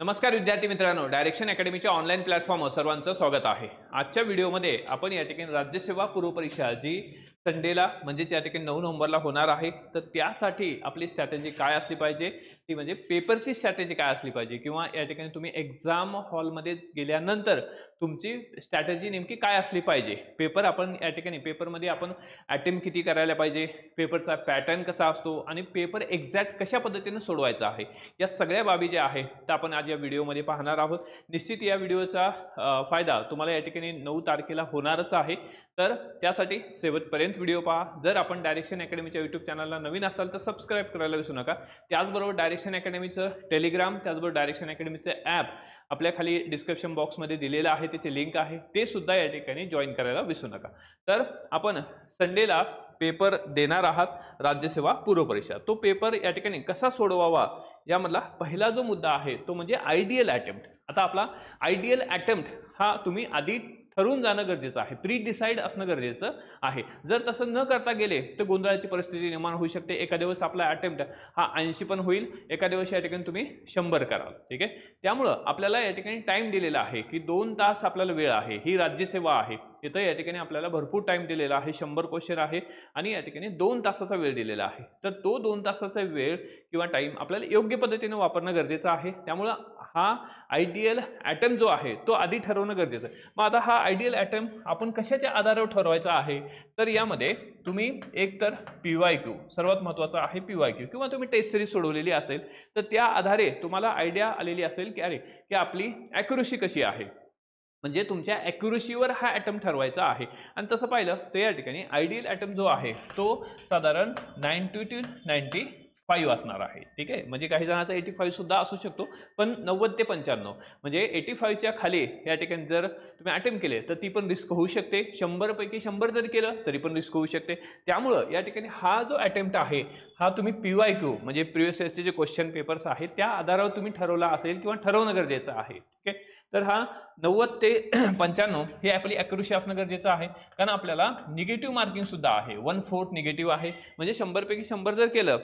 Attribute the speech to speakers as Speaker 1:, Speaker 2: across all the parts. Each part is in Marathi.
Speaker 1: नमस्कार विद्यार्थी मित्रांनो, डायरेक्शन अकॅडमीच्या ऑनलाईन प्लॅटफॉर्मवर सर्वांचं स्वागत आहे। आजच्या व्हिडिओमध्ये आपण या ठिकाणी राज्यसेवा पूर्व परीक्षा जी संडेला म्हणजे या ठिकाणी 9 नोव्हेंबरला होणार आहे, तर त्यासाठी आपली स्ट्रॅटेजी काय असली पाहिजे, ती म्हणजे पेपरची स्ट्रॅटेजी काय असली पाहिजे किंवा या ठिकाणी तुम्ही एक्झाम हॉलमध्ये गेल्यानंतर तुमची स्ट्रॅटेजी नेमकी काय असली पाहिजे। पेपर आपण या ठिकाणी पेपरमध्ये आपण अटेम्प्ट किती करायला पाहिजे, पेपरचा पॅटर्न कसा असतो आणि पेपर एक्झॅक्ट कशा पद्धतीने सोडवायचा आहे, या सगळ्या बाबी ज्या आहेत त्या आपण आज या व्हिडिओमध्ये पाहणार आहोत। निश्चित या व्हिडिओचा फायदा तुम्हाला या ठिकाणी 9 तारखेला होणारच आहे, तर त्यासाठी शेवटपर्यंत व्हिडिओ पहा। जर आपण डायरेक्शन अकॅडमीच्या यूट्यूब चॅनलला नवीन असाल तर सबस्क्राइब करायला विसरू नका। त्याचबरोबर डायरेक्शन अकॅडमीचं टेलिग्राम, त्याचबरोबर डायरेक्शन अकॅडमीचं ॲप आपल्या खाली डिस्क्रिप्शन बॉक्समध्ये दिलेलं आहे, त्याची लिंक आहे, ते सुद्धा या ठिकाणी जॉईन करायला विसरू नका। तर आपण संडेला पेपर देणार आहात राज्यसेवा पूर्व परीक्षा। तो पेपर या ठिकाणी कसा सोडवावा यामधला पहिला जो मुद्दा आहे तो म्हणजे आयडियल अटेम्प्ट। आता आपला आयडियल अटेम्प्ट हा तुम्ही आधी ठरवून जाणं गरजेचं आहे, प्री डिसाइड असणं गरजेचं आहे। जर तसं न करता गेले तर गोंधळाची परिस्थिती निर्माण होऊ शकते। एखाद्या वेळेस आपला अटेम्प्ट हा 80 पण होईल, एखाद्या वेळेस या ठिकाणी तुम्ही 100 कराल, ठीक आहे। त्यामुळं आपल्याला या ठिकाणी टाइम दिलेला आहे की 2 तास आपल्याला वेळ आहे, ही राज्यसेवा आहे, इथं या ठिकाणी आपल्याला भरपूर टाइम दिलेला आहे, 100 क्वेश्चन आहे आणि या ठिकाणी 2 तासाचा वेळ दिलेला आहे। तर तो 2 तासाचा वेळ किंवा टाइम आपल्याला योग्य पद्धतीने वापरणं गरजेचं आहे। त्यामुळं हा आयडियल अटेम्प्ट जो आहे तो आधी ठरवणं गरजेचं आहे। मग आता हा आयडियल अटेम्प्ट आपण कशाच्या आधारावर ठरवायचा आहे, तर यामध्ये तुम्ही एक तर PYQ सर्वात महत्त्वाचा आहे, PYQ किंवा तुम्ही टेस्ट सिरीज सोडवलेली असेल तर त्या आधारे तुम्हाला आयडिया आलेली असेल की अरे की आपली ॲक्युरसी कशी आहे, म्हणजे तुमच्या ॲक्युरसीवर हा अटेम्प्ट ठरवायचा आहे। आणि तसं पाहिलं तर या ठिकाणी आयडियल अटेम्प्ट जो आहे तो साधारण 90 to 95 असणार आहे, ठीक आहे। म्हणजे काही जणांचा 85 सुद्धा असू शकतो, पण 90 ते 95 म्हणजे 85च्या खाली या ठिकाणी जर तुम्ही अटेम्प्ट केले तर ती पण रिस्क होऊ शकते। 100 पैकी 100 जर केलं तरी पण रिस्क होऊ शकते। त्यामुळं या ठिकाणी हा जो अटेम्प्ट आहे हा तुम्ही PYQ म्हणजे प्रिव्हियस इयरचे जे क्वेश्चन पेपर्स आहेत त्या आधारावर तुम्ही ठरवला असेल किंवा ठरवणं गरजेचं आहे, ठीक आहे। तर हा 90 ते 95 ही आपली ॲक्युरसी असणं गरजेचं आहे, कारण आपल्याला निगेटिव्ह मार्किंग सुद्धा आहे, 1/4 निगेटिव्ह आहे, म्हणजे 100 पैकी 100 जर केलं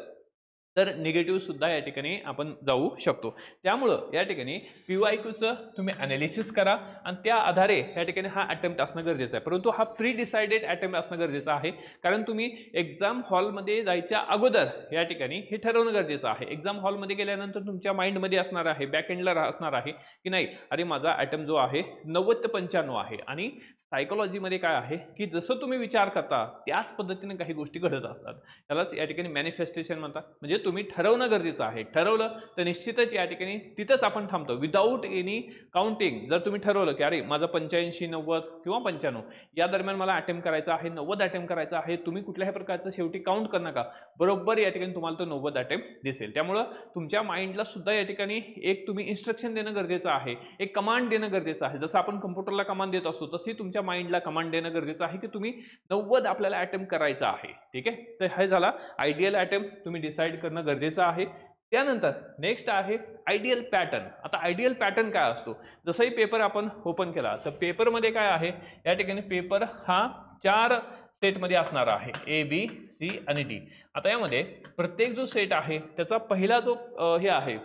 Speaker 1: तर निगेटिव्ह सुद्धा या ठिकाणी आपण जाऊ शकतो। त्यामुळं या ठिकाणी PYQचं तुम्ही ॲनालिसिस करा आणि त्या आधारे या ठिकाणी हा अटेम्प्ट असणं गरजेचं आहे। परंतु हा प्री डिसाइडेड अटेम्प्ट असणं गरजेचं आहे, कारण तुम्ही एक्झाम हॉलमध्ये जायच्या अगोदर या ठिकाणी हे ठरवणं गरजेचं आहे। एक्झाम हॉलमध्ये गेल्यानंतर तुमच्या माइंडमध्ये असणार आहे, बॅकएंडला असणार आहे की नाही अरे माझा अटेम्प्ट जो आहे 90 ते 95 आहे, आणि सायकोलॉजीमध्ये काय आहे की जसं तुम्ही विचार करता त्याच पद्धतीने काही गोष्टी घडत असतात, त्यालाच या ठिकाणी मॅनिफेस्टेशन म्हणतात। म्हणजे तुम्ही ठरवणं गरजेचं आहे, ठरवलं तर निश्चितच या ठिकाणी तिथंच आपण थांबतो विदाऊट एनी काउंटिंग। जर तुम्ही ठरवलं की अरे माझं 85, 90 किंवा 95 या दरम्यान मला अटेम्प्ट करायचा आहे, 90 अटेम्प्ट करायचा आहे, तुम्ही कुठल्याही प्रकारचं शेवटी काउंट करू नका, बरोबर या ठिकाणी तुम्हाला तो 90 अटेम्प्ट दिसेल। त्यामुळं तुमच्या माइंडला सुद्धा या ठिकाणी एक तुम्ही इन्स्ट्रक्शन देणं गरजेचं आहे, एक कमांड देणं गरजेचं आहे। जसं आपण कम्प्युटरला कमांड देत असतो तशी तुमच्या माइंडला कमांड देणं गरजेचं आहे की तुम्ही 90 आपल्याला अटेम्प्ट करायचा आहे, ठीक आहे। तर हे झाला आयडियल अटेम्प्ट तुम्ही डिसाइड करणं गरजेचं आहे। त्यानंतर नेक्स्ट आहे आयडियल पॅटर्न। आता आयडियल पॅटर्न काय असतो, जसंही पेपर आपण ओपन केला तर पेपरमध्ये काय आहे, या ठिकाणी पेपर हा 4 सेटमध्ये असणार आहे, A, B, C आणि D। आता यामध्ये प्रत्येक जो सेट आहे त्याचा पहिला जो हे आहे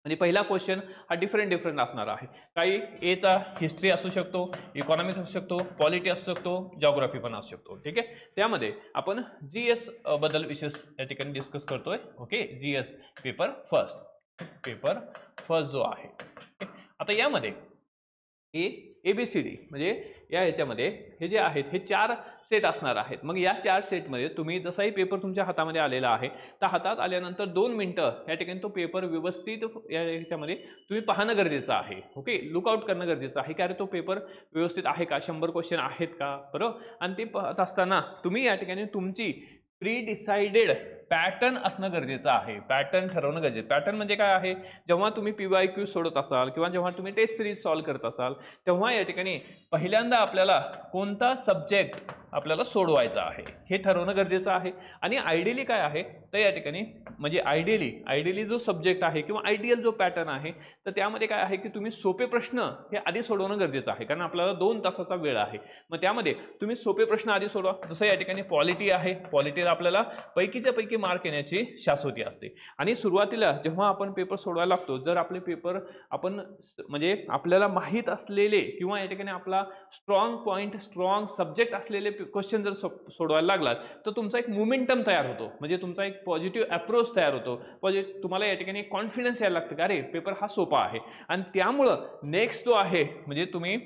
Speaker 1: म्हणजे पहिला क्वेश्चन हा डिफरंट असणार आहे। काही एचा हिस्ट्री असू शकतो, इकॉनॉमिक्स असू शकतो, पॉलिटी असू शकतो, जिओग्राफी पण असू शकतो, ठीक आहे। त्यामध्ये आपण GS बद्दल विशेष या ठिकाणी डिस्कस करतोय, ओके। GS पेपर फर्स्ट जो आहे, आता यामध्ये ABCD म्हणजे या ह्याच्यामध्ये हे जे आहेत हे 4 सेट असणार आहेत। मग या 4 सेटमध्ये तुम्ही जसाही पेपर तुमच्या हातामध्ये आलेला आहे तर हातात आल्यानंतर 2 मिनिटं या ठिकाणी तो पेपर व्यवस्थित या ह्याच्यामध्ये तुम्ही पाहणं गरजेचं आहे, ओके। लुकआउट करणं गरजेचं आहे की अरे तो पेपर व्यवस्थित आहे का, 100 क्वेश्चन आहेत का, बरोबर। आणि ते पाहत असताना तुम्ही या ठिकाणी तुमची प्री डिसाइडेड पॅटर्न असणं गरजेचं आहे, पॅटर्न ठरवणं गरजेचं। पॅटर्न म्हणजे काय आहे, जेव्हा तुम्ही PYQ सोडत असाल किंवा जेव्हा तुम्ही टेस्ट सिरीज सॉल्व्ह करत असाल तेव्हा या ठिकाणी पहिल्यांदा आपल्याला कोणता सब्जेक्ट आपल्याला सोडवायचा आहे हे ठरवणं गरजेचं आहे। आणि आयडियली काय आहे तर या ठिकाणी म्हणजे आयडियली जो सब्जेक्ट आहे किंवा आयडियल जो पॅटर्न आहे तर त्यामध्ये काय आहे की तुम्ही सोपे प्रश्न हे आधी सोडवणं गरजेचं आहे, कारण आपल्याला 2 तासाचा वेळ आहे। मग त्यामध्ये तुम्ही सोपे प्रश्न आधी सोडवा। जसं या ठिकाणी पॉलिटी आहे, पॉलिटीला आपल्याला पैकीच्या पैकी मार्क येण्याची शाश्वती असते. आणि सुरुवातीला जेव्हा आपण पेपर सोडवायला लागतो, जर आपले पेपर आपण म्हणजे आपल्याला माहीत असलेले किंवा या ठिकाणी आपला स्ट्रॉंग पॉईंट स्ट्रॉंग सब्जेक्ट असलेले क्वेश्चन जर सोडवायला लागलात तर तुमचा एक मोमेंटम तयार होतो, म्हणजे तुमचा एक पॉझिटिव्ह अप्रोच तयार होतो. तुम्हाला या ठिकाणी कॉन्फिडन्स यायला लागतं की अरे पेपर हा सोपा आहे. आणि त्यामुळं नेक्स्ट जो आहे म्हणजे तुम्ही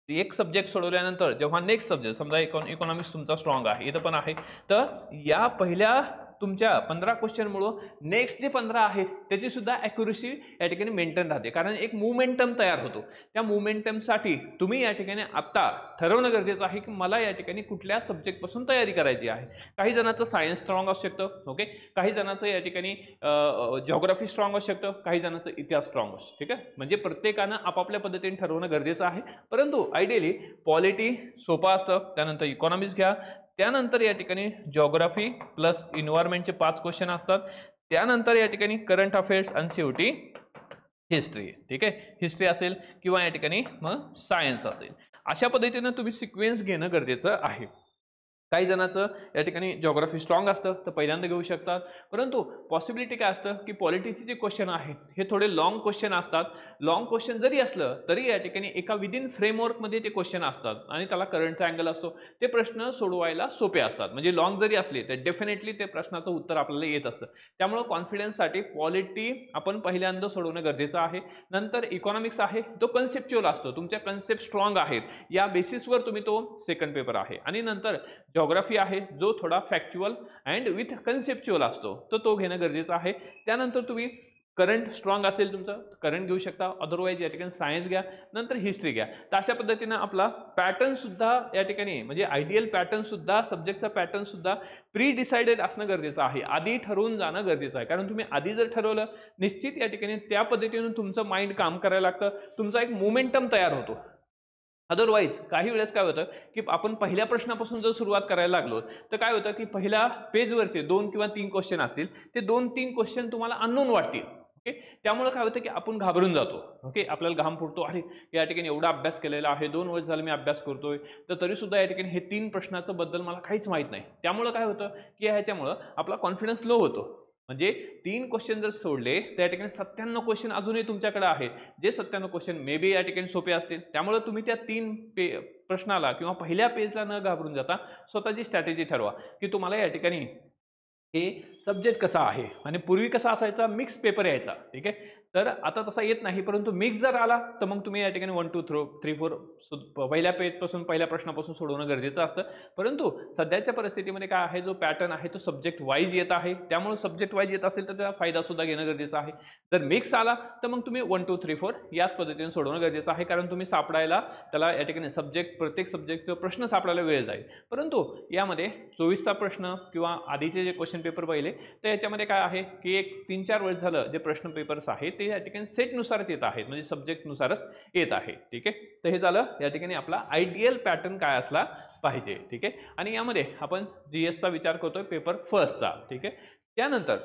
Speaker 1: एक सब्जेक्ट सोडवल्यानंतर जेव्हा नेक्स्ट सब्जेक्ट समजा इकॉनॉमिक्स तुमचा स्ट्रॉंग आहे, इथं पण आहे, तर या पहिल्या तुमच्या 15 क्वेश्चनमुळे नेक्स्ट जे 15 आहेत त्याची सुद्धा ॲक्युरेसी या ठिकाणी मेंटेन राहते, कारण एक मोमेंटम तयार होतो. त्या मोमेंटमसाठी तुम्ही या ठिकाणी आता ठरवणं गरजेचं आहे की मला या ठिकाणी कुठल्या सब्जेक्टपासून तयारी करायची आहे. काही जणांचं सायन्स स्ट्रॉंग असू शकतं, ओके, काही जणांचं या ठिकाणी जिओग्राफी स्ट्रॉंग असू शकतं, काही जणांचं इतिहास स्ट्रॉंग असतो. ठीक आहे, म्हणजे प्रत्येकानं आपापल्या पद्धतीने ठरवणं गरजेचं आहे. परंतु आयडियली पॉलिटी सोपं असतं, त्यानंतर इकॉनॉमिक्स घ्या, त्यानंतर या ठिकाणी जिओग्राफी प्लस एन्व्हायरमेंटचे 5 क्वेश्चन असतात, त्यानंतर या ठिकाणी करंट अफेअर्स आणि शेवटी हिस्ट्री. ठीक आहे, हिस्ट्री असेल किंवा या ठिकाणी मग सायन्स असेल. अशा पद्धतीने तुम्ही सिक्वेन्स घेणं गरजेचं आहे. काही जणांचं या ठिकाणी जिओग्राफी स्ट्रॉंग असतं तर पहिल्यांदा घेऊ शकतात, परंतु पॉसिबिलिटी काय असतं की पॉलिटीचे जे क्वेश्चन आहेत हे थोडे लॉंग क्वेश्चन असतात. लॉंग क्वेश्चन जरी असलं तरी या ठिकाणी एका विदिन फ्रेमवर्कमध्ये ते क्वेश्चन असतात आणि त्याला करंटचा अँगल असतो. ते प्रश्न सोडवायला सोपे असतात, म्हणजे लॉंग जरी असले तर डेफिनेटली ते प्रश्नाचं उत्तर आपल्याला येत असतं. त्यामुळे कॉन्फिडन्ससाठी पॉलिटी आपण पहिल्यांदा सोडवणं गरजेचं आहे. नंतर इकॉनॉमिक्स आहे तो कन्सेप्च्युअल असतो, तुमच्या कन्सेप्ट स्ट्रॉंग आहेत या बेसिसवर तुम्ही तो सेकंड पेपर आहे. आणि नंतर जिओग्राफी आहे जो थोडा फॅक्च्युअल अँड विथ कन्सेप्च्युअल असतो, तर तो घेणं गरजेचं आहे. त्यानंतर तुम्ही करंट स्ट्रॉंग असेल तुमचं करंट घेऊ शकता, अदरवाईज या ठिकाणी सायन्स घ्या, नंतर हिस्ट्री घ्या. तर अशा पद्धतीनं आपला पॅटर्न सुद्धा या ठिकाणी म्हणजे आयडियल पॅटर्न सुद्धा सब्जेक्टचा पॅटर्न सुद्धा प्री डिसाइडेड असणं गरजेचं आहे, आधी ठरवून जाणं गरजेचं आहे. कारण तुम्ही आधी जर ठरवलं निश्चित या ठिकाणी त्या पद्धतीनं तुमचं माइंड काम करायला लागतं, तुमचा एक मोमेंटम तयार होतो. अदरवाईज काही वेळेस काय होतं की आपण पहिल्या प्रश्नापासून जर सुरुवात करायला लागलो तर काय होतं की पहिल्या पेजवरचे 2 किंवा 3 क्वेश्चन असतील, ते 2-3 क्वेश्चन तुम्हाला अननोन वाटतील. ओके, त्यामुळे काय होतं की आपण घाबरून जातो. ओके, आपल्याला घाम फुटतो, अरे या ठिकाणी एवढा अभ्यास केलेला आहे, 2 वर्ष झालं मी अभ्यास करतोय, तर तरी सुद्धा या ठिकाणी हे 3 प्रश्नाचं बद्दल मला काहीच माहित नाही. त्यामुळे काय होतं की ह्याच्यामुळं आपला कॉन्फिडन्स लो होतो. म्हणजे 3 क्वेश्चन जर सोडले तर या ठिकाणी 97 क्वेश्चन अजूनही तुमच्याकडे आहेत, जे 97 क्वेश्चन मे बी या ठिकाणी सोपे असतील. त्यामुळे तुम्ही त्या 3 प्रश्नाला किंवा पहिल्या पेजला न घाबरून जाता स्वतःची स्ट्रॅटेजी ठरवा की तुम्हाला या ठिकाणी हे सब्जेक्ट कसा आहे. आणि पूर्वी कसा असायचा, मिक्स पेपर यायचा. ठीक आहे, तर आता तसा येत नाही, परंतु मिक्स जर आला तर मग तुम्ही या ठिकाणी 1 2 3 4 पहिल्या पेजपासून पहिल्या प्रश्नापासून सोडवणं गरजेचं असतं. परंतु सध्याच्या परिस्थितीमध्ये काय आहे, जो पॅटर्न आहे तो सब्जेक्ट वाईज येत आहे, त्यामुळे सब्जेक्ट वाईज येत असेल तर त्याचा फायदा सुद्धा घेणं गरजेचं आहे. जर मिक्स आला तर मग तुम्ही 1 2 3 4 याच पद्धतीने सोडवणं गरजेचं आहे, कारण तुम्ही सापडायला त्याला या ठिकाणी प्रत्येक सब्जेक्टचा प्रश्न सापडायला वेळ जाईल. परंतु यामध्ये 24चा प्रश्न किंवा आधीचे जे क्वेश्चन पेपर पाहिले तर याच्यामध्ये काय आहे की एक 3-4 वर्ष झालं जे प्रश्न पेपर्स आहेत ते या ठिकाणी सेटनुसारच येत आहेत, म्हणजे सब्जेक्टनुसारच येत आहे. ठीक आहे, तर हे झालं या ठिकाणी आपला आयडियल पॅटर्न काय असला पाहिजे. ठीक आहे, आणि यामध्ये आपण जीएसचा विचार करतोय पेपर फर्स्टचा. ठीक आहे, त्यानंतर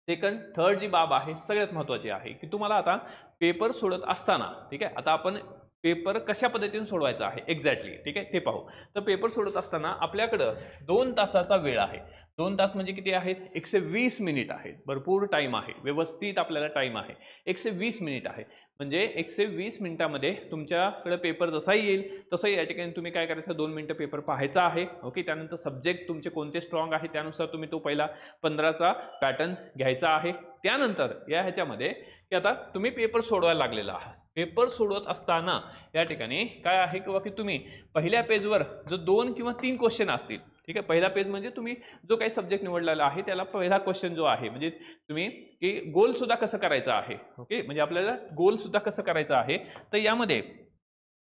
Speaker 1: सेकंड थर्ड जी बाब आहे सगळ्यात महत्त्वाची आहे की तुम्हाला आता पेपर सोडत असताना, ठीक आहे, आता आपण पेपर कशा पद्धतीने सोडवायचा आहे एक्झॅक्टली, ठीक आहे, ते पाहू. तर पेपर सोडत असताना आपल्याकडं 2 तासाचा वेळ आहे. 2 तास म्हणजे किती आहेत, 120 मिनिट आहेत. भरपूर टाइम आहे, व्यवस्थित आपल्याला टाइम आहे. 120 मिनिट आहे, म्हणजे 120 मिनिटामध्ये तुमच्याकडे पेपर जसाही येईल तसंही या ठिकाणी तुम्ही काय करायचं, 2 मिनिटं पेपर पाहायचा आहे. ओके, त्यानंतर सब्जेक्ट तुमचे कोणते स्ट्रॉंग आहे त्यानुसार तुम्ही तो पहिला 15चा पॅटर्न घ्यायचा आहे. त्यानंतर या ह्याच्यामध्ये की आता तुम्ही पेपर सोडवायला लागलेला आहात. पेपर सोडवत असताना या ठिकाणी काय आहे किंवा की तुम्ही पहिल्या पेजवर जो 2 किंवा 3 क्वेश्चन असतील, ठीक आहे, पहिला पेज म्हणजे तुम्ही जो काही सब्जेक्ट निवडलेला आहे त्याला पहिला क्वेश्चन जो आहे म्हणजे तुम्ही की गोल सुद्धा कसं करायचं आहे. ओके, म्हणजे आपल्याला गोल सुद्धा कसं करायचं आहे, तर यामध्ये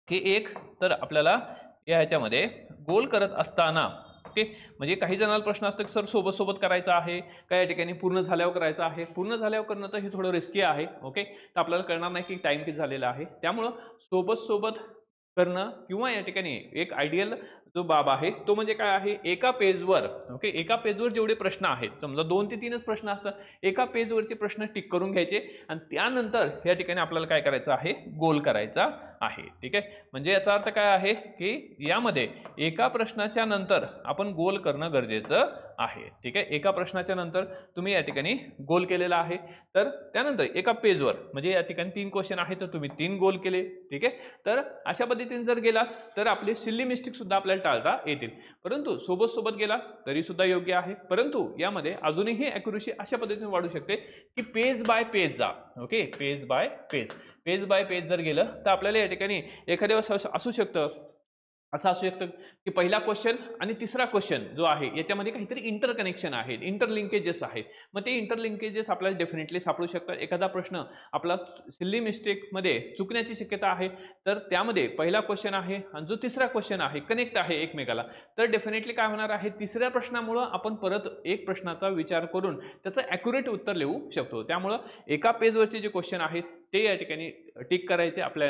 Speaker 1: की एक तर आपल्याला या ह्याच्यामध्ये गोल करत असताना ओके, म्हणजे काही जणांना प्रश्न असतो की सर सोबत सोबत करायचं आहे का या ठिकाणी पूर्ण झाल्यावर करायचं आहे. पूर्ण झाल्यावर करणं तर हे थोडं रिस्की आहे. ओके, तर आपल्याला कळणार नाही की टाइम किती झालेला आहे, त्यामुळं सोबत सोबत करणं किंवा या ठिकाणी एक आयडियल जो बाब आहे तो म्हणजे काय आहे, एका पेजवर ओके, एका पेजवर जेवढे प्रश्न आहेत, समजा 2 ते 3च प्रश्न असतात, एका पेजवरचे प्रश्न टिक करून घ्यायचे आणि त्यानंतर या ठिकाणी आपल्याला काय करायचं आहे, गोल करायचा आहे. ठीक आहे, म्हणजे याचा अर्थ काय आहे की यामध्ये एका प्रश्नाच्या नंतर आपण गोल करणं गरजेचं आहे. ठीक आहे, एका प्रश्नाच्या नंतर तुम्ही या ठिकाणी गोल केलेला आहे, तर त्यानंतर एका पेजवर म्हणजे या ठिकाणी 3 क्वेश्चन आहे तर तुम्ही 3 गोल केले. ठीक आहे, तर अशा पद्धतीने जर गेला तर आपले सिली मिस्टेक सुद्धा आपल्याला टाळता येतील. परंतु सोबत गेला तरी सुद्धा योग्य आहे. परंतु यामध्ये अजूनही ॲक्युरेसी अशा पद्धतीने वाढू शकते की पेज बाय पेज जा. ओके, पेज बाय पेज जर गेलं तर आपल्याला या ठिकाणी एखाद्या वेळेस असू शकतं की पहिला क्वेश्चन आणि तिसरा क्वेश्चन जो आहे याच्यामध्ये काहीतरी इंटरकनेक्शन आहे, इंटरलिंकेजेस आहेत. मग ते इंटरलिंकेजेस आपल्याला डेफिनेटली सापडू शकतात. एखादा प्रश्न आपला सिल्ली मिस्टेकमध्ये चुकण्याची शक्यता आहे, तर त्यामध्ये पहिला क्वेश्चन आहे आणि जो तिसरा क्वेश्चन आहे कनेक्ट आहे एकमेकाला, तर डेफिनेटली काय होणार आहे, तिसऱ्या प्रश्नामुळं आपण परत एक प्रश्नाचा विचार करून त्याचं ॲक्युरेट उत्तर लिहू शकतो. त्यामुळं एका पेजवरचे जे क्वेश्चन आहेत ते या ठिकाणी टिक करायचे आपल्या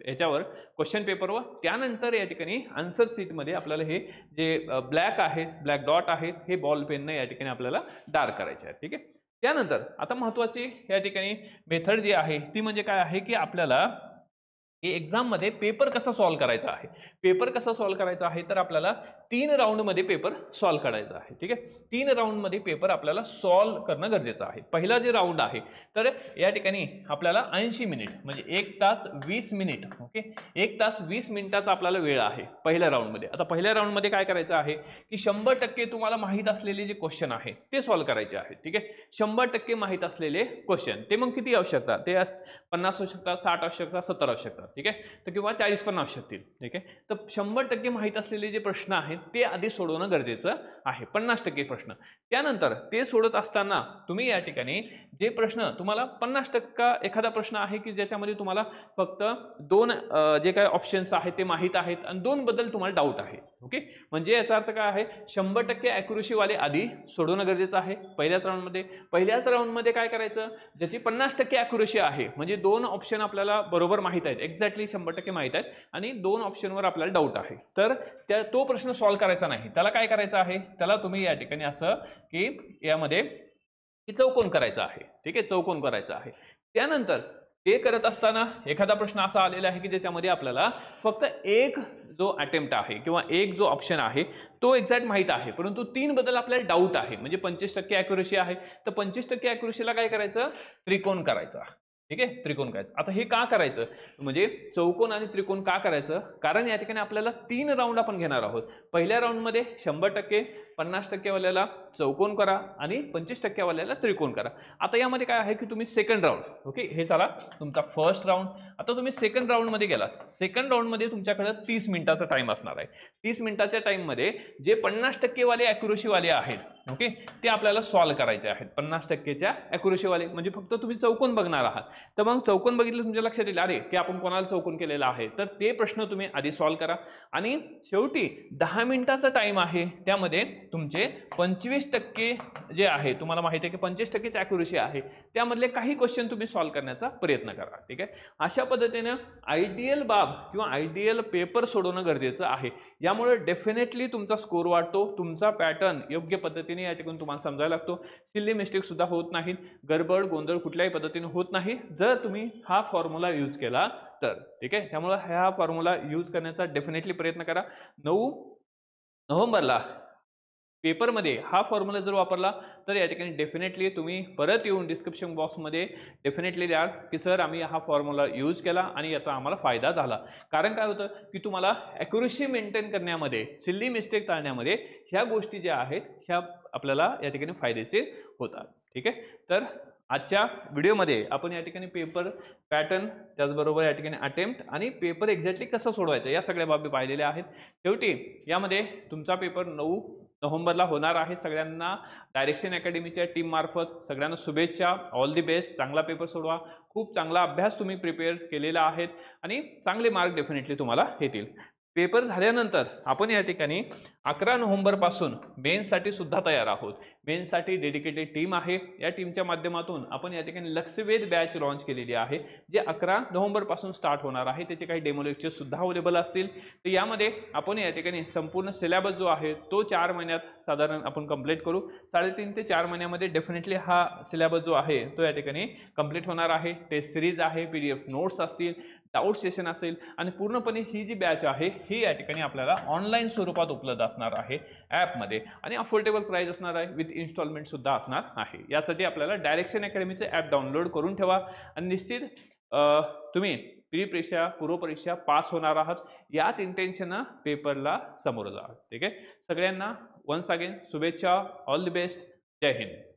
Speaker 1: याच्यावर क्वेश्चन पेपरवर. त्यानंतर या ठिकाणी आन्सर शीटमध्ये आपल्याला हे जे ब्लॅक डॉट आहेत हे बॉल पेनने या ठिकाणी आपल्याला डार्क करायचे आहेत. ठीक आहे, त्यानंतर आता महत्त्वाची या ठिकाणी मेथड जी आहे ती म्हणजे काय आहे की आपल्याला एक्झाममध्ये पेपर कसा सॉल्व्ह करायचा आहे. पेपर कसा सॉल्व्ह करायचा आहे तर आपल्याला 3 राऊंडमध्ये पेपर सॉल्व्ह करायचा आहे. ठीक आहे, 3 राऊंडमध्ये पेपर आपल्याला सॉल्व्ह करणं गरजेचं आहे. पहिला जे राऊंड आहे तर या ठिकाणी आपल्याला 80 मिनिट म्हणजे 1 तास 20 मिनिट. ओके, 1 तास 20 मिनिटाचा आपल्याला वेळ आहे पहिल्या राऊंडमध्ये. आता पहिल्या राऊंडमध्ये काय करायचं आहे की 100% तुम्हाला माहीत असलेले जे क्वेश्चन आहे ते सॉल्व्ह करायचे आहेत. ठीक आहे, 100% माहीत असलेले क्वेश्चन ते मग किती असू शकतात, ते 50 असू शकतात, 60 असू शकतात, 70 असू शकतात. ठीक आहे, तर किंवा 40 पण असू शकतील. ठीक आहे, तर 100% माहीत असलेले जे प्रश्न आहेत ते आधी सोडवणं गरजेचं आहे. 50% प्रश्न त्यानंतर ते सोडत असताना तुम्ही या ठिकाणी जे प्रश्न तुम्हाला 50% एखादा प्रश्न आहे की ज्याच्यामध्ये तुम्हाला फक्त 2 जे काही ऑप्शन्स आहेत ते माहीत आहेत आणि 2 बद्दल तुम्हाला डाऊट आहे. ओके, म्हणजे याचा अर्थ काय आहे, 100% ॲक्युरेसी वाले आधी सोडवणं गरजेचं आहे पहिल्याच राऊंडमध्ये. पहिल्याच राऊंडमध्ये काय करायचं, ज्याची 50% ॲक्युरेसी आहे म्हणजे 2 ऑप्शन आपल्याला बरोबर माहीत आहेत, एक्झॅक्टली 100% माहीत आहेत आणि 2 ऑप्शनवर आपल्याला डाऊट आहे, तर तो प्रश्न सॉल्व्ह करायचा नाही. त्याला काय करायचं आहे, त्याला तुम्ही या ठिकाणी असं की यामध्ये चौकोन करायचा आहे. ठीक आहे, चौकोन करायचा आहे. त्यानंतर ते करत असताना एखादा प्रश्न असा आलेला आहे की ज्याच्यामध्ये आपल्याला फक्त एक जो अटेम्प्ट आहे किंवा एक जो ऑप्शन आहे तो एक्झॅक्ट माहीत आहे, परंतु 3 बद्दल आपल्याला डाऊट आहे म्हणजे 25% ॲक्युरेसी आहे. तर 25% ॲक्युरेसीला काय करायचं, त्रिकोण करायचा. ठीक आहे, त्रिकोण करायचं. आता हे का करायचं म्हणजे चौकोन आणि त्रिकोण का करायचं, कारण या ठिकाणी आपल्याला 3 राऊंड आपण घेणार आहोत. पहिल्या राऊंडमध्ये 100%, 50% वाल्याला चौकोन करा आणि 25% वाल्याला त्रिकोण करा. आता यामध्ये काय आहे की तुम्ही सेकंड राऊंड, ओके हे झाला तुमचा फर्स्ट राऊंड. आता तुम्ही सेकंड राऊंडमध्ये गेलात. सेकंड राऊंडमध्ये तुमच्याकडे 30 मिनिटाचा टाइम असणार आहे. 30 मिनिटाच्या टाइममध्ये जे 50% वाले ॲक्युरेसी वाले आहेत, ओके ते आपल्याला सॉल्व्ह करायचे आहेत. 50%च्या ॲक्युरेसी वाले म्हणजे फक्त तुम्ही चौकोन बघणार आहात. तर मग चौकोन बघितलं तुमच्या लक्षात येईल अरे की आपण कोणाला चौकोन केलेला आहे, तर ते प्रश्न तुम्ही आधी सॉल्व्ह करा. आणि शेवटी 10 मिनिटाचा टाइम आहे त्यामध्ये तुमचे 25% जे आहे, तुम्हाला माहिती आहे की 25% ॲक्युरेसी आहे, त्यामधले काही क्वेश्चन तुम्ही सॉल्व्ह करण्याचा प्रयत्न करा. ठीक आहे, अशा पद्धतीने आयडियल बाब किंवा आयडियल पेपर सोडवणं गरजेचं आहे. यामुळे डेफिनेटली तुमचा स्कोर वाढतो, तुमचा पॅटर्न योग्य पद्धतीने या ठिकाणी तुम्हाला समजायला लागतो. सिली मिस्टेक सुद्धा होत नाहीत, गडबड गोंधळ कुठल्याही पद्धतीने होत नाही जर तुम्ही हा फॉर्म्युला यूज केला तर. ठीक आहे, त्यामुळे हा फॉर्म्युला यूज करण्याचा डेफिनेटली प्रयत्न करा. 9 नोव्हेंबरला पेपरमध्ये हा फॉर्म्युला जर वापरला तर या ठिकाणी डेफिनेटली तुम्ही परत येऊन डिस्क्रिप्शन बॉक्समध्ये डेफिनेटली द्या की सर आम्ही हा फॉर्म्युला यूज केला आणि याचा आम्हाला फायदा झाला. कारण काय होतं की तुम्हाला ॲक्युरेसी मेंटेन करण्यामध्ये, सिल्ली मिस्टेक टाळण्यामध्ये ह्या गोष्टी ज्या आहेत ह्या आपल्याला या ठिकाणी फायदेशीर होतात. ठीक आहे, तर आजच्या व्हिडिओमध्ये आपण या ठिकाणी पेपर पॅटर्न, त्याचबरोबर या ठिकाणी अटेम्प्ट आणि पेपर एक्झॅक्टली कसं सोडवायचं या सगळ्या बाबी पाहिलेल्या आहेत. शेवटी यामध्ये तुमचा पेपर 9 नोव्हेंबरला होणार आहे. सगळ्यांना डायरेक्शन अकॅडमीच्या टीम मार्फत सगळ्यांना शुभेच्छा, ऑल दी बेस्ट. चांगला पेपर सोडवा, खूप चांगला अभ्यास तुम्ही प्रिपेअर केलेला आहे आणि चांगले मार्क डेफिनेटली तुम्हाला येतील. पेपर झाल्यानंतर आपण या ठिकाणी 11 नोव्हेंबरपासून मेन्ससाठी सुद्धा तयार आहोत. मेन्ससाठी डेडिकेटेड टीम आहे. या टीमच्या माध्यमातून आपण या ठिकाणी लक्ष्यवेध बॅच लॉन्च केलेली आहे, जे 11 नोव्हेंबरपासून स्टार्ट होणार आहे. त्याचे काही डेमो लेक्चर्स सुद्धा अवेलेबल असतील. तर यामध्ये आपण या ठिकाणी संपूर्ण सिलेबस जो आहे तो 4 महिन्यात साधारण आपण कंप्लीट करू. 3.5 ते 4 महिन्यामध्ये डेफिनेटली हा सिलेबस जो आहे तो या ठिकाणी कंप्लीट होणार आहे. टेस्ट सिरीज आहे, PDF नोट्स असतील, डाऊट सेशन असेल आणि पूर्णपणे ही जी बॅच आहे ही या ठिकाणी आपल्याला ऑनलाईन स्वरूपात उपलब्ध असणार आहे ॲपमध्ये आणि अफोर्डेबल प्राईस असणार आहे, विथ इन्स्टॉलमेंट सुद्धा असणार आहे. यासाठी आपल्याला डायरेक्शन अकॅडमीचे ॲप डाउनलोड करून ठेवा आणि निश्चित तुम्ही पूर्वपरीक्षा पास होणार आहात याच इंटेन्शननं पेपरला समोर जा. ठीक आहे, सगळ्यांना वन्स अगेन शुभेच्छा, ऑल द बेस्ट, जय हिंद.